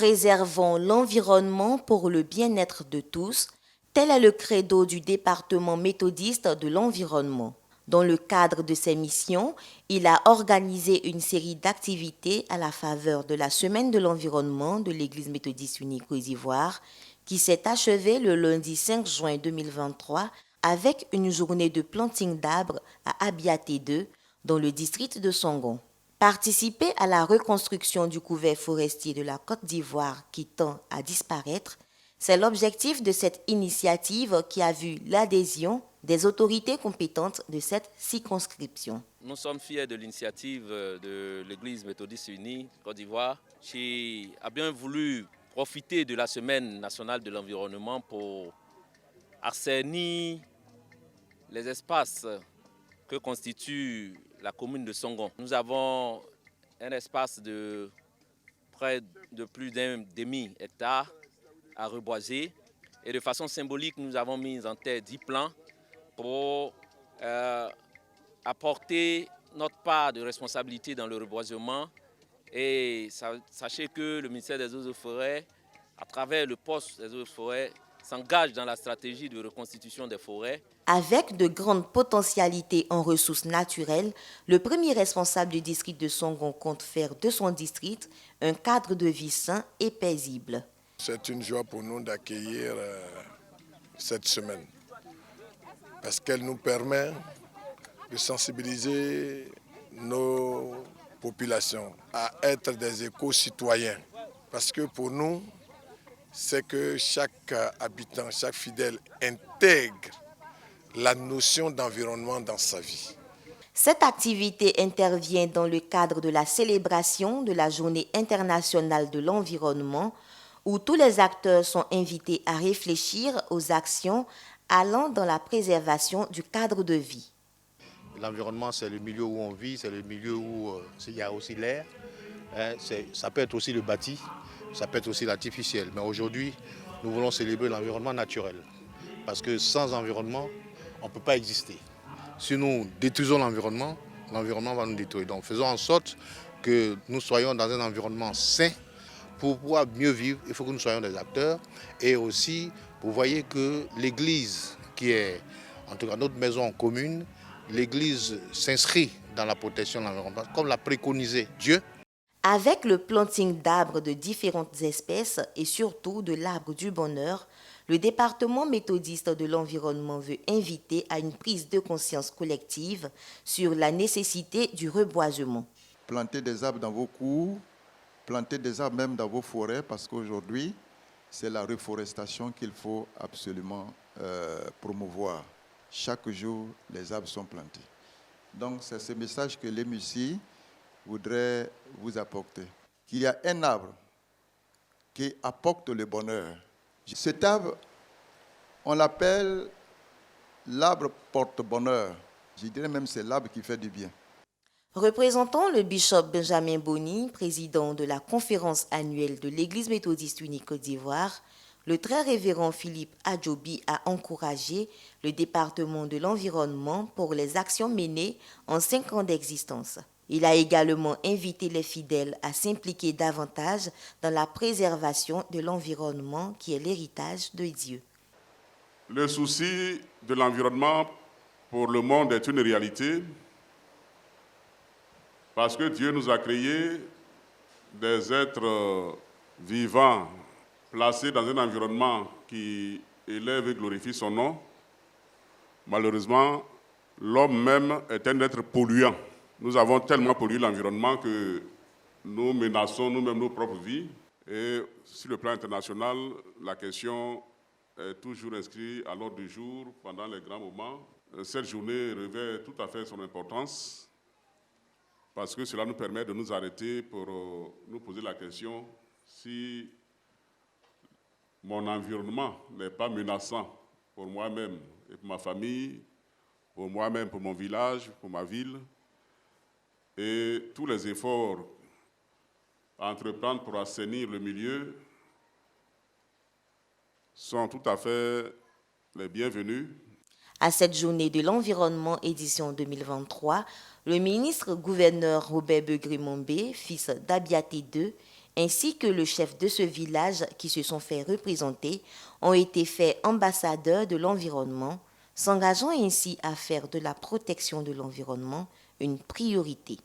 Préservons l'environnement pour le bien-être de tous, tel est le credo du département méthodiste de l'environnement. Dans le cadre de ses missions, il a organisé une série d'activités à la faveur de la Semaine de l'environnement de l'Église méthodiste unie Côte d'Ivoire, qui s'est achevée le lundi 5 juin 2023 avec une journée de planting d'arbres à Abiaté 2, dans le district de Songon. Participer à la reconstruction du couvert forestier de la Côte d'Ivoire qui tend à disparaître, c'est l'objectif de cette initiative qui a vu l'adhésion des autorités compétentes de cette circonscription. Nous sommes fiers de l'initiative de l'Église méthodiste unie Côte d'Ivoire qui a bien voulu profiter de la Semaine nationale de l'environnement pour assainir les espaces que constitue la commune de Songon. Nous avons un espace de près de plus d'un demi-hectare à reboiser et de façon symbolique, nous avons mis en terre 10 plants pour apporter notre part de responsabilité dans le reboisement. Et sachez que le ministère des Eaux et Forêts, à travers le poste des Eaux et Forêts, s'engage dans la stratégie de reconstitution des forêts. Avec de grandes potentialités en ressources naturelles, le premier responsable du district de Songon compte faire de son district un cadre de vie sain et paisible. C'est une joie pour nous d'accueillir cette semaine parce qu'elle nous permet de sensibiliser nos populations à être des éco-citoyens. Parce que pour nous, c'est que chaque habitant, chaque fidèle intègre la notion d'environnement dans sa vie. Cette activité intervient dans le cadre de la célébration de la Journée internationale de l'environnement, où tous les acteurs sont invités à réfléchir aux actions allant dans la préservation du cadre de vie. L'environnement, c'est le milieu où on vit, c'est le milieu où il y a aussi l'air. Ça peut être aussi le bâti, ça peut être aussi l'artificiel. Mais aujourd'hui, nous voulons célébrer l'environnement naturel. Parce que sans environnement, on ne peut pas exister. Si nous détruisons l'environnement, l'environnement va nous détruire. Donc faisons en sorte que nous soyons dans un environnement sain. Pour pouvoir mieux vivre, il faut que nous soyons des acteurs. Et aussi, vous voyez que l'Église, qui est en tout cas notre maison commune, l'Église s'inscrit dans la protection de l'environnement, comme l'a préconisé Dieu. Avec le planting d'arbres de différentes espèces et surtout de l'arbre du bonheur, le département méthodiste de l'environnement veut inviter à une prise de conscience collective sur la nécessité du reboisement. Plantez des arbres dans vos cours, plantez des arbres même dans vos forêts, parce qu'aujourd'hui, c'est la reforestation qu'il faut absolument promouvoir. Chaque jour, les arbres sont plantés. Donc, c'est ce message que l'EMUCI voudrait vous apporter. Qu'il y a un arbre qui apporte le bonheur. Cet arbre, on l'appelle l'arbre porte-bonheur. Je dirais même que c'est l'arbre qui fait du bien. Représentant le bishop Benjamin Boni, président de la conférence annuelle de l'Église méthodiste unie Côte d'Ivoire, le très révérend Philippe Adjobi a encouragé le département de l'environnement pour les actions menées en 5 ans d'existence. Il a également invité les fidèles à s'impliquer davantage dans la préservation de l'environnement qui est l'héritage de Dieu. Le souci de l'environnement pour le monde est une réalité parce que Dieu nous a créés des êtres vivants placés dans un environnement qui élève et glorifie son nom. Malheureusement, l'homme même est un être polluant. Nous avons tellement pollué l'environnement que nous menaçons nous-mêmes nos propres vies. Et sur le plan international, la question est toujours inscrite à l'ordre du jour pendant les grands moments. Cette journée revêt tout à fait son importance parce que cela nous permet de nous arrêter pour nous poser la question si mon environnement n'est pas menaçant pour moi-même et pour ma famille, pour moi-même, pour mon village, pour ma ville. Et tous les efforts à entreprendre pour assainir le milieu sont tout à fait les bienvenus. À cette journée de l'environnement édition 2023, le ministre-gouverneur Robert Begré-Mombé, fils d'Abiaté II, ainsi que le chef de ce village qui se sont fait représenter, ont été faits ambassadeurs de l'environnement, s'engageant ainsi à faire de la protection de l'environnement une priorité.